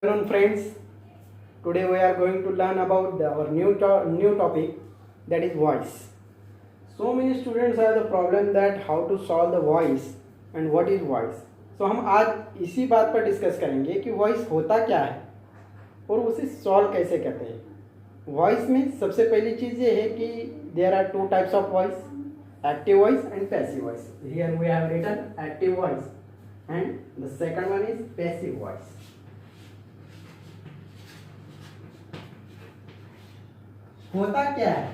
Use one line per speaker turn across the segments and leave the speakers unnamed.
Hello friends, today we are going to learn about our new topic, that is voice. So many students have the problem that how to solve the voice and what is voice. So हम आज इसी बात पर discuss करेंगे कि voice होता क्या है और उसे सॉल्व कैसे करते हैं. वॉइस में सबसे पहली चीज़ ये है कि there are two types of voice, active voice and passive voice. Here we have written active voice and the second one is passive voice. होता क्या है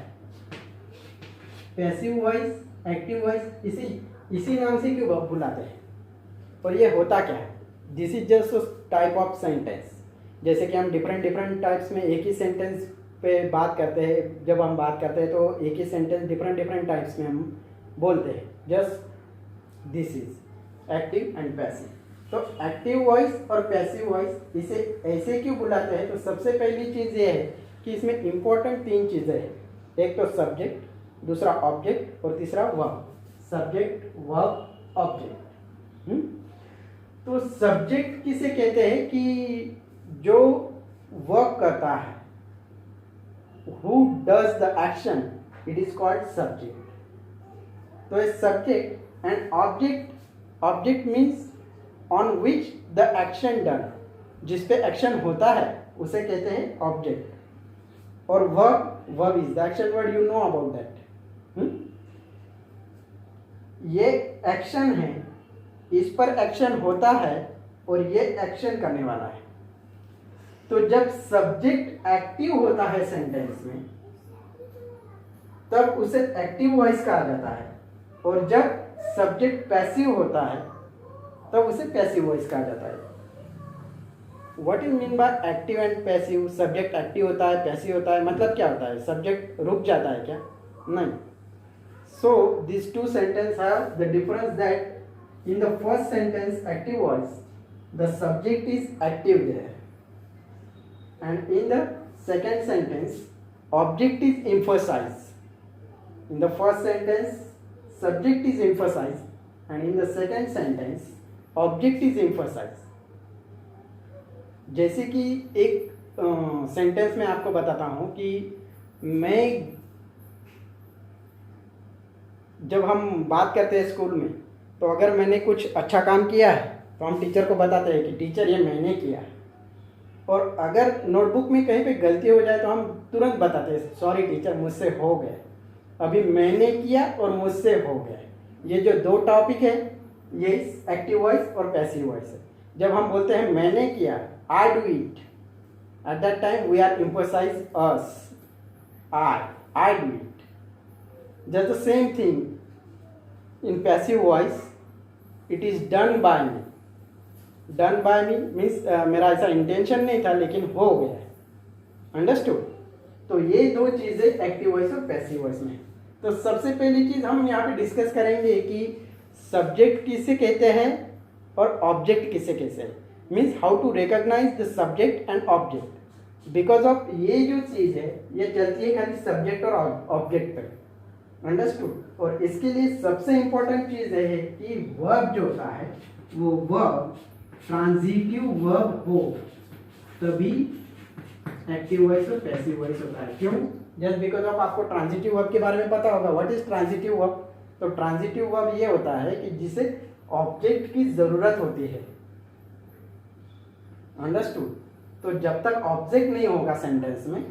पैसिव वॉइस, एक्टिव वॉइस, इसी नाम से क्यों बुलाते हैं और ये होता क्या है. This is just type of sentence. जैसे कि हम डिफरेंट टाइप्स में एक ही सेंटेंस पे बात करते हैं. जब हम बात करते हैं तो एक ही सेंटेंस डिफरेंट टाइप्स में हम बोलते हैं. Just this is active and passive. तो एक्टिव वॉइस और पैसिव वॉइस इसे ऐसे क्यों बुलाते हैं. तो सबसे पहली चीज़ ये है कि इसमें इंपॉर्टेंट तीन चीज़ें हैं. एक तो सब्जेक्ट, दूसरा ऑब्जेक्ट और तीसरा वर्ब. Subject, verb, object. तो सब्जेक्ट किसे कहते हैं कि जो वर्क करता है, who does the action, it is called subject. तो ये subject and object. Object means on which the action done, जिस पे एक्शन होता है उसे कहते हैं ऑब्जेक्ट. और verb is the action word. You know about that. ये एक्शन है, इस पर एक्शन होता है और ये एक्शन करने वाला है. तो जब सब्जेक्ट एक्टिव होता है सेंटेंस में तब उसे एक्टिव वॉइस कहा जाता है, और जब सब्जेक्ट पैसिव होता है तब उसे पैसिव वॉइस कहा जाता है. What is mean by active and passive. Subject active होता है, पैसिव होता है, मतलब क्या होता है. सब्जेक्ट रुक जाता है क्या? नहीं. So this two sentence have the difference that in the first sentence active voice the subject is active there, and in the second sentence object is emphasized. In the first sentence subject is emphasized, and in the second sentence object is emphasized. जैसे कि एक sentence में आपको बताता हूँ कि मैं, जब हम बात करते हैं स्कूल में, तो अगर मैंने कुछ अच्छा काम किया है तो हम टीचर को बताते हैं कि टीचर ये मैंने किया है. और अगर नोटबुक में कहीं पे गलती हो जाए तो हम तुरंत बताते हैं सॉरी टीचर मुझसे हो गया. अभी मैंने किया और मुझसे हो गया. ये जो दो टॉपिक है ये एक्टिव वॉइस और पैसिव वॉइस है. जब हम बोलते हैं मैंने किया, I do it, at that time we are emphasize us. I do it. Just the same thing in passive voice, it is done by me. Done by me means मेरा ऐसा intention नहीं था लेकिन हो गया है. अंडरस्टूड. तो ये दो चीज़ें एक्टिव वॉइस और पैसिव वॉइस में. तो सबसे पहली चीज़ हम यहाँ पे डिस्कस करेंगे कि सब्जेक्ट किसे कहते हैं और ऑब्जेक्ट किसे कहते हैं. Means how to recognise the subject and object. Because of ये जो चीज़ है ये चलती है खाली सब्जेक्ट और ऑब्जेक्ट पर. अंडरस्टूड. और इसके लिए सबसे इंपॉर्टेंट चीज़ है कि वर्ब जो होता है वो वर्ब ट्रांजिटिव वर्ब हो तभी एक्टिव वॉइस और पैसिव वॉइस होता है. क्यों? जस्ट बिकॉज ऑफ आपको ट्रांजिटिव वर्ब के बारे में पता होगा. What is transitive verb. तो ट्रांजिटिव वर्ब ये होता है कि जिसे ऑब्जेक्ट की ज़रूरत होती है. अंडरस्टूड. तो जब तक ऑब्जेक्ट नहीं होगा सेंटेंस में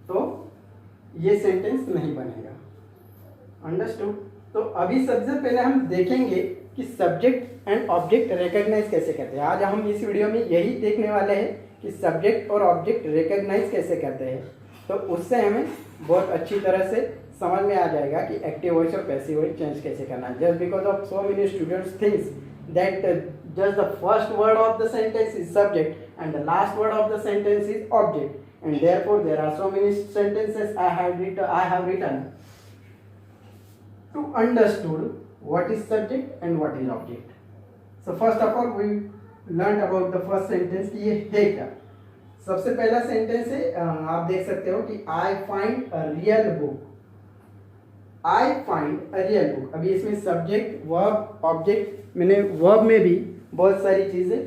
तो ये सेंटेंस नहीं बनेगा. अंडरस्टूड. तो अभी सबसे पहले हम देखेंगे कि सब्जेक्ट एंड ऑब्जेक्ट रिकॉग्नाइज कैसे करते हैं. आज हम इस वीडियो में यही देखने वाले हैं कि सब्जेक्ट और ऑब्जेक्ट रिकॉग्नाइज कैसे करते हैं. तो उससे हमें बहुत अच्छी तरह से समझ में आ जाएगा कि एक्टिव वॉइस और पैसिव वॉइस चेंज कैसे करना है. Just because of so many students thinks that just the first word of the sentence is subject and the last word of the sentence is object, and therefore there are so many sentences I have written to understood what is subject and what is object. So first of all we learned about the first sentence कि ये है क्या. सबसे पहला sentence है, आप देख सकते हो कि I find a real book. I find a real book. अभी इसमें सब्जेक्ट, वर्ब, ऑब्जेक्ट, मैंने वर्ब में भी बहुत सारी चीज़ें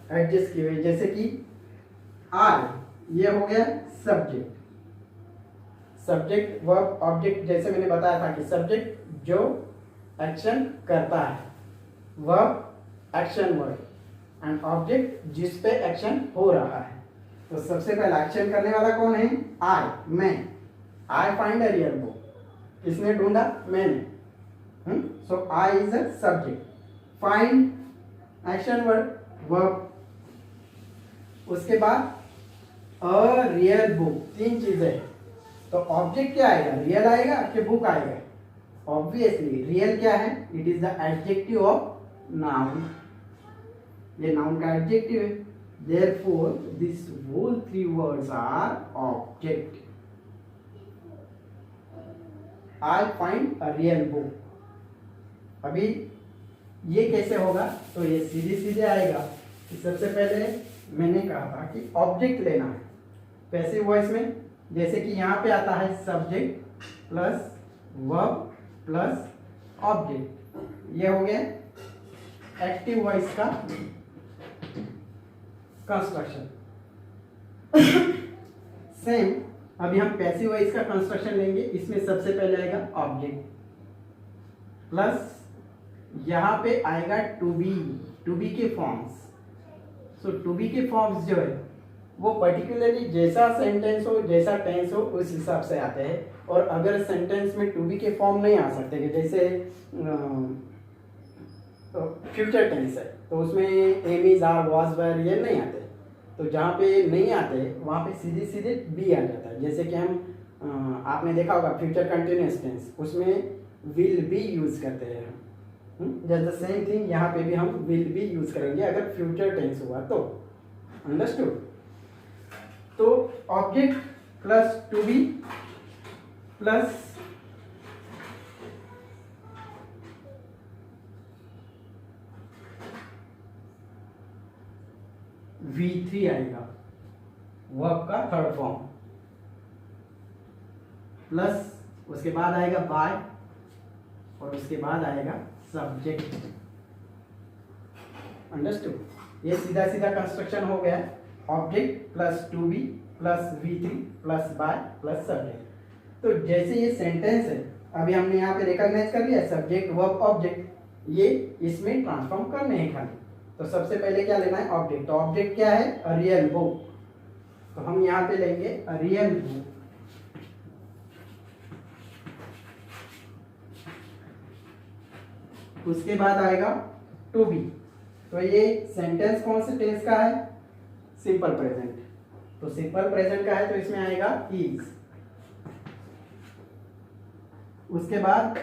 एडजस्ट किए हुए, जैसे कि आई, ये हो गया सब्जेक्ट। सब्जेक्ट वर्ब ऑब्जेक्ट, जैसे मैंने बताया था कि सब्जेक्ट जो एक्शन करता है, verb action word, and object जिस पे एक्शन हो रहा है। तो सबसे पहला एक्शन करने वाला कौन है? आई, मैं। I find a real book, किसने ढूंढा? मैंने। So I is a subject. Find action word, verb. उसके बाद अ रियल बुक, तीन चीजें। तो ऑब्जेक्ट क्या आएगा? रियल आएगा कि बुक आएगा? ऑब्वियसली रियल क्या है? It is the adjective of noun, ये नाउन का एडजेक्टिव है। Therefore this whole three words are object. I find a real book. अभी ये कैसे होगा? तो ये सीधे सीधे आएगा कि सबसे पहले मैंने कहा था कि ऑब्जेक्ट लेना है पैसिव वॉइस में, जैसे कि यहाँ पे आता है subject plus verb plus object, ये हो गया एक्टिव वॉइस का कंस्ट्रक्शन। सेम अभी हम पैसिव वॉइस का कंस्ट्रक्शन लेंगे। इसमें सबसे पहले आएगा ऑब्जेक्ट प्लस यहाँ पे आएगा टू बी के फॉर्म्स। सो टू बी के फॉर्म्स जो है वो पर्टिकुलरली जैसा सेंटेंस हो, जैसा टेंस हो, उस हिसाब से आते हैं। और अगर सेंटेंस में टू बी के फॉर्म नहीं आ सकते, कि जैसे फ्यूचर टेंस है तो उसमें am is are was were ये नहीं आते। तो जहाँ पे नहीं आते वहाँ पे सीधे सीधे बी आ जाता है। जैसे कि हम आपने देखा होगा फ्यूचर कंटिन्यूअस टेंस, उसमें विल बी यूज करते हैं हम। जस्ट द सेम थिंग यहाँ पे भी हम विल बी यूज करेंगे अगर फ्यूचर टेंस हुआ तो। अंडरस्टूड? तो object plus to be plus V3 आएगा, वर्ब का थर्ड फॉर्म, प्लस उसके बाद आएगा बाय और उसके बाद आएगा सब्जेक्ट। अंडरस्टूड? ये सीधा सीधा कंस्ट्रक्शन हो गया, object plus to be plus V3 plus by plus subject. तो जैसे ये सेंटेंस है, अभी हमने यहाँ पे रिकॉग्नाइज कर लिया सब्जेक्ट वर्ब ऑब्जेक्ट, ये इसमें ट्रांसफॉर्म करने हैं खाली। तो सबसे पहले क्या लेना है? ऑब्जेक्ट। तो ऑब्जेक्ट क्या है? अ रियल बुक। तो हम यहाँ पे लेंगे अ रियल बुक। उसके बाद आएगा टू बी। तो ये सेंटेंस कौन से टेंस का है? Simple present. तो सिंपल प्रेजेंट का है तो इसमें आएगा इज। उसके बाद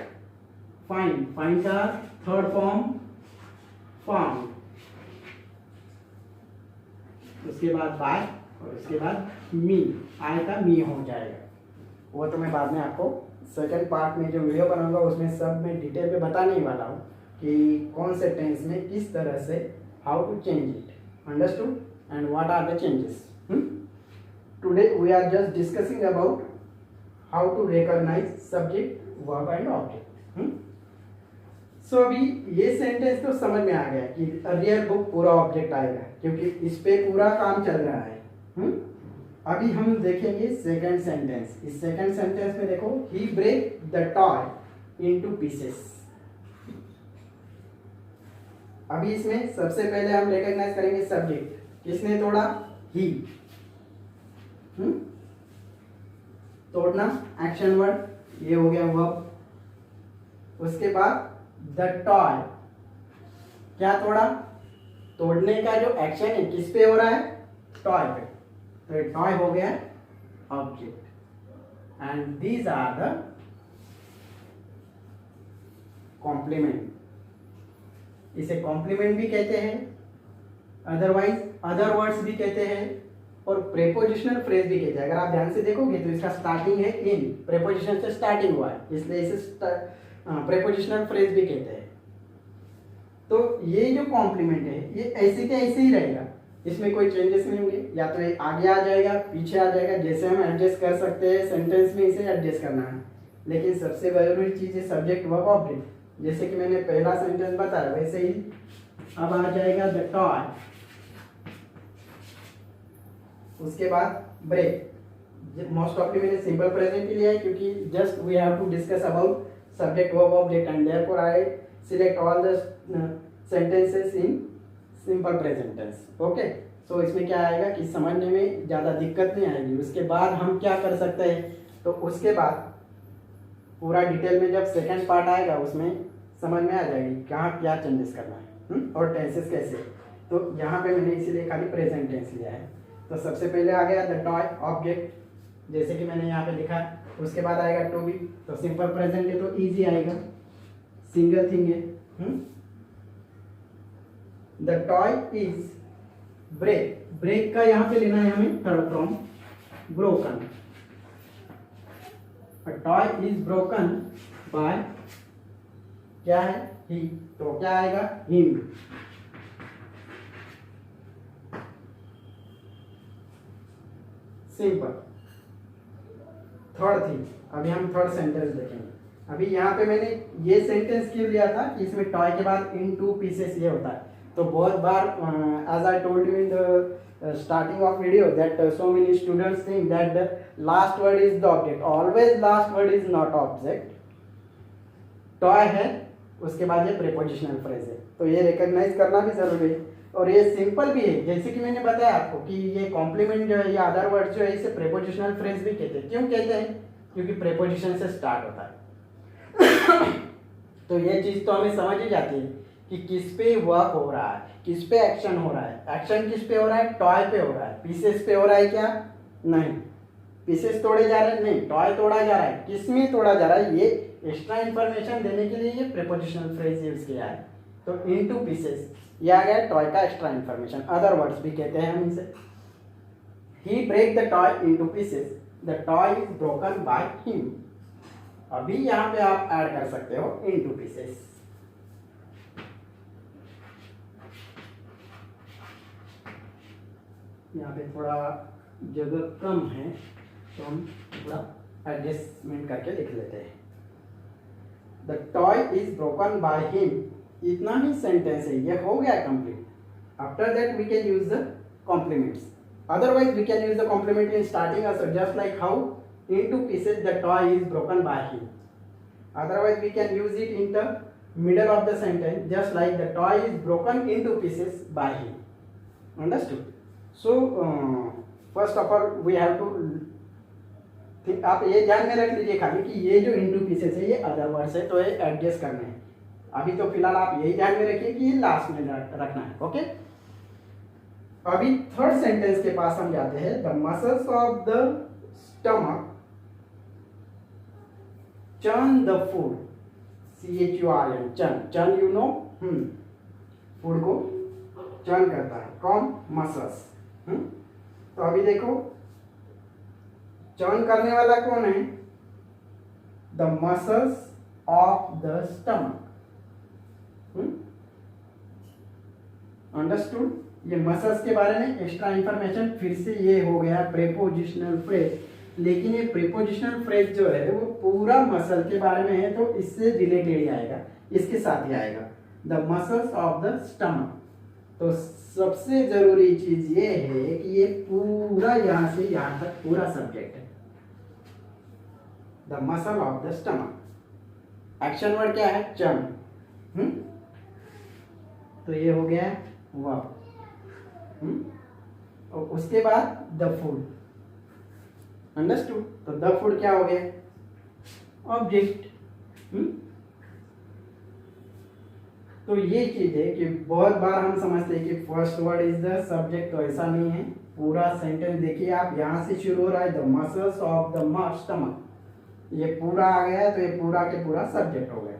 फाइंड, फाइंड का थर्ड फॉर्म फाउंड। उसके बाद बाय और उसके बाद मी, आय का मी हो जाएगा। वो तो मैं बाद में आपको सेकंड पार्ट में जो वीडियो बनाऊंगा उसमें सब में डिटेल में बताने ही वाला हूँ कि कौन से टेंस में किस तरह से how to change it. Understood? And what are the changes? Today we are just discussing about how to recognise subject verb and object. So अभी ये सेंटेंस तो समझ में आ गया कि रियल बुक पूरा ऑब्जेक्ट आएगा क्योंकि इस पे पूरा काम चल रहा है। अभी हम देखेंगे सेकंड सेंटेंस। इस सेकंड सेंटेंस में देखो, he break the toy into pieces. अभी इसमें सबसे पहले हम रिकॉग्नाइज करेंगे सब्जेक्ट, किसने तोड़ा? ही। तोड़ना एक्शन वर्ड, ये हो गया वर्ब। उसके बाद द टॉय, क्या तोड़ा? तोड़ने का जो एक्शन है किस पे हो रहा है? टॉय पे। तो टॉय हो गया object. And these are the complement. इसे कॉम्प्लीमेंट भी कहते हैं, अदरवाइज अदर वर्ड्स भी कहते हैं और प्रेपोजिशनल फ्रेज भी कहते हैं। अगर आप ध्यान से देखोगे तो इसका स्टार्टिंग है इन, प्रेपोजिशन से स्टार्टिंग हुआ है इसलिए इसे प्रेपोजिशनल फ्रेज भी कहते हैं। तो ये जो कॉम्प्लीमेंट है ये ऐसे के ऐसे ही रहेगा, इसमें कोई चेंजेस नहीं होंगे। या तो ये आगे आ जाएगा, पीछे आ जाएगा, जैसे हम एडजस्ट कर सकते हैं सेंटेंस में इसे एडजस्ट करना है। लेकिन सबसे जरूरी चीज़ है सब्जेक्ट वर्ब ऑब्जेक्ट। जैसे कि मैंने पहला सेंटेंस बताया वैसे ही अब आ जाएगा द टॉय। उसके बाद ब्रेक। मोस्ट ऑफली मैंने सिंपल प्रेजेंट ही लिया है क्योंकि just we have to discuss about subject verb object and therefore I select all the sentences in simple present tense. Okay, so इसमें क्या आएगा कि समझने में ज़्यादा दिक्कत नहीं आएगी। उसके बाद हम क्या कर सकते हैं, तो उसके बाद पूरा डिटेल में जब सेकंड पार्ट आएगा उसमें समझ में आ जाएगी कहाँ क्या चेंजेस करना है और टेंसेस कैसे। तो यहाँ पे मैंने इसीलिए खाली प्रेजेंट टेंस लिया है। तो सबसे पहले आ गया द टॉय ऑब्जेक्ट, जैसे कि मैंने यहाँ पे लिखा है। उसके बाद आएगा टू बी, तो सिंपल प्रेजेंट है तो इजी आएगा, सिंगल थिंग है। The toy is break, break का यहाँ पे लेना है हमें third from broken. A toy is broken by क्या है ही, तो क्या आएगा him। सिंपल। थर्ड थिंग, अभी हम थर्ड सेंटेंस देखेंगे। अभी यहाँ पे मैंने ये सेंटेंस क्यों लिया था कि इसमें टॉय के बाद इन टू पीसेस ये होता है। तो बहुत बार as I told you in the starting of video that so many students think that the last word is the object, always last word is not object। toy है उसके बाद ये prepositional phrase है, तो ये recognize करना भी जरूरी है। और ये सिंपल भी है, जैसे कि मैंने बताया आपको कि ये कॉम्प्लीमेंट जो है या अदर वर्ड जो है इसे prepositional phrase भी कहते हैं। क्यों कहते हैं, क्योंकि preposition से स्टार्ट होता है। तो ये चीज तो हमें समझ ही जाती है कि किस पे वर्क हो रहा है, किस पे एक्शन हो रहा है। एक्शन किस पे हो रहा है, टॉय पे हो रहा है। पीसेस पे हो रहा है क्या, नहीं, पीसेस तोड़े जा रहे हैं, नहीं, टॉय तोड़ा जा रहा है। किस में तोड़ा जा रहा है, ये एक्स्ट्रा इंफॉर्मेशन देने के लिए ये प्रीपोजिशनल फ्रेज यूज किया है। तो इनटू पीसेस ये आ गया टॉय का एक्स्ट्रा इंफॉर्मेशन, अदर वर्ड्स भी कहते हैं हम इसे। He break the toy into pieces, the toy is broken by him. अभी यहाँ पे आप ऐड कर सकते हो इनटू पीसेस। यहाँ पे थोड़ा जगह कम है तो हम थोड़ा एडजस्टमेंट करके लिख लेते हैं। The toy is broken by him, इतना ही सेंटेंस है, ये हो गया complete. After that we can use the complements, otherwise we can use the complement in starting also, just like how into pieces the toy is broken by him। otherwise we can use it in the middle of the sentence, just like the toy is broken into pieces by him। understood? So first of all we have to आप ये ध्यान में रख लीजिए खाली कि ये जो into pieces है ये अदर वर्ड्स है, तो ये एडजस्ट करने हैं। अभी तो फिलहाल आप यही ध्यान में रखिए कि ये लास्ट में रखना है। ओके, अभी थर्ड सेंटेंस के पास हम जाते हैं। The muscles of the stomach churn the food, churn, churn you know, food को चर्न करता है कौन, मसल्स। तो अभी देखो चर्न करने वाला कौन है, the muscles of the stomach. Understood? ये मसल्स के बारे में एक्स्ट्रा इंफॉर्मेशन फिर से ये हो गया प्रीपोजिशनल फ्रेज, लेकिन ये प्रीपोजिशनल फ्रेज जो है वो पूरा मसल के बारे में है, तो इससे रिलेटेड ही आएगा, इसके साथ ही आएगा, the muscles of the stomach. तो सबसे जरूरी चीज ये है कि ये पूरा यहां से यहां तक पूरा सब्जेक्ट है, the muscle of the stomach. Action word क्या है, चर्न। तो ये हो गया वर्ब। और उसके बाद द फूड। अंडरस्टूड? तो द फूड क्या हो गया, ऑब्जेक्ट। तो ये चीज है कि बहुत बार हम समझते हैं कि first word is the subject, तो ऐसा नहीं है। पूरा सेंटेंस देखिए आप, यहां से शुरू हो रहा है the muscles of the stomach, ये पूरा आ गया तो ये पूरा के पूरा सब्जेक्ट हो गया।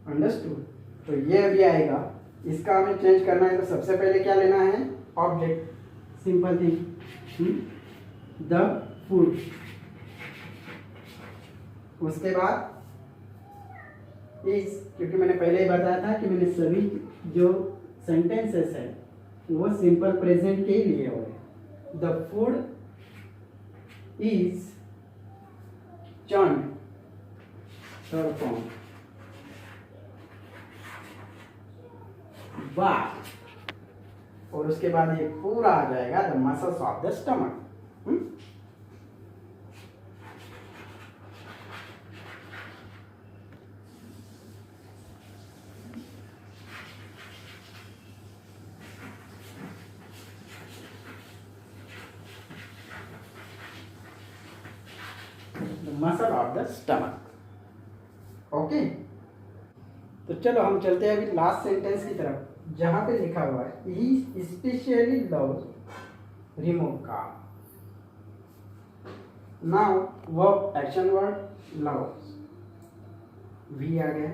अंडरस्टूड? तो ये अभी आएगा, इसका हमें चेंज करना है। तो सबसे पहले क्या लेना है, object, simple thing, the food. उसके बाद इस, क्योंकि मैंने पहले ही बताया था कि मैंने सभी जो सेंटेंसेस है वो सिंपल प्रेजेंट के ही लिए हुए। The food is churn, third form, by और उसके बाद ये पूरा आ जाएगा the muscles of the stomach. Muscle of the stomach. Okay, तो चलो हम चलते हैं अभी लास्ट सेंटेंस की तरफ, जहां पे लिखा हुआ है he specially loves remote car. Now verb action word loves, we आ गया।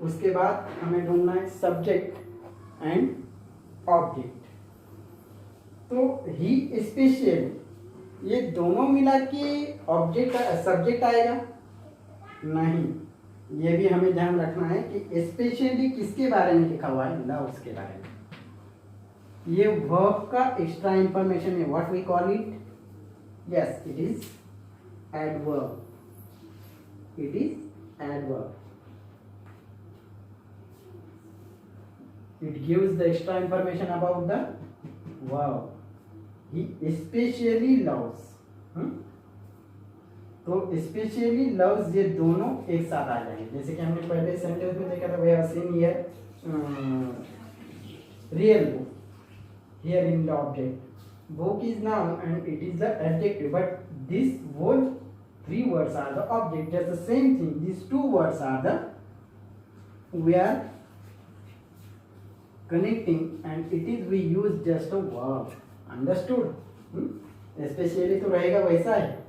उसके बाद हमें ढूंढना है सब्जेक्ट एंड ऑब्जेक्ट। तो ही स्पेशली, ये दोनों मिला के ऑब्जेक्ट सब्जेक्ट आएगा नहीं, ये भी हमें ध्यान रखना है कि स्पेशली किसके बारे में लिखा हुआ है, लव्स के बारे में। ये वर्ब का एक्स्ट्रा इंफॉर्मेशन है, what we call it, yes it is adverb, it is adverb. It gives the extra information about the verb. He especially loves, तो especially loves ये दोनों एक साथ आ जाएंगे। जैसे कि हमने पहले सेंटेंस में देखा था, we have seen here real book, here in the object, book is noun and it is the adjective, but these whole three words are the object, just the same thing, these two words are the, we are connecting and it is we use just a verb, understood. Specially तो रहेगा वैसा है,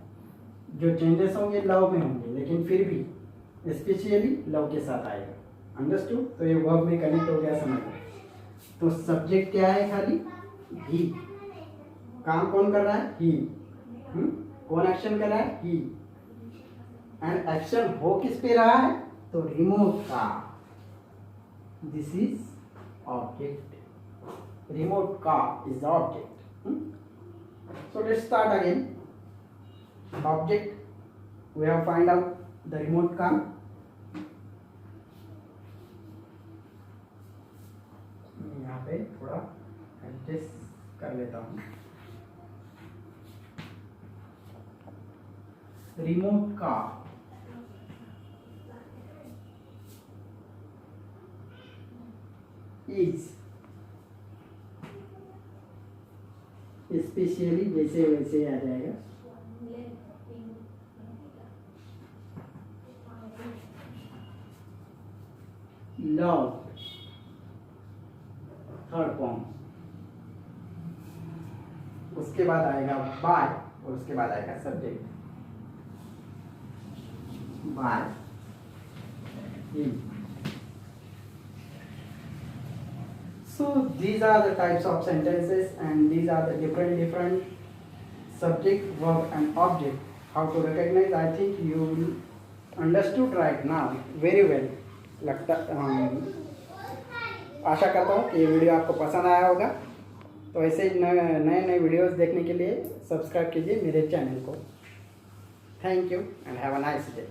जो changes होंगे love में होंगे, लेकिन फिर भी स्पेशली लव के साथ आएगा, अंडरस्टूड। तो ये वर्ब में कनेक्ट हो गया, समझ में। तो सब्जेक्ट क्या है, खाली ही। काम कौन कर रहा है, ही। कौन एक्शन कर रहा है, ही। एंड एक्शन हो किस पे रहा है, तो रिमोट का। This is object, remote car is the object. So let's start again. Object, we have find out the remote car. यहाँ पे थोड़ा एडजस्ट कर लेता हूँ। रिमोट कार is स्पेशली, जैसे वैसे आ जाएगा, लव थर्ड फॉर्म, उसके बाद आएगा बाय और उसके बाद आएगा subject, by he. So these are the types of sentences and these are the different subject, verb and object. How to recognize, I think you will understood right now very well. लगता आशा करता हूँ कि ये video आपको पसंद आया होगा। तो ऐसे ही नए नए वीडियोस देखने के लिए सब्सक्राइब कीजिए मेरे चैनल को। Thank you and have a nice day.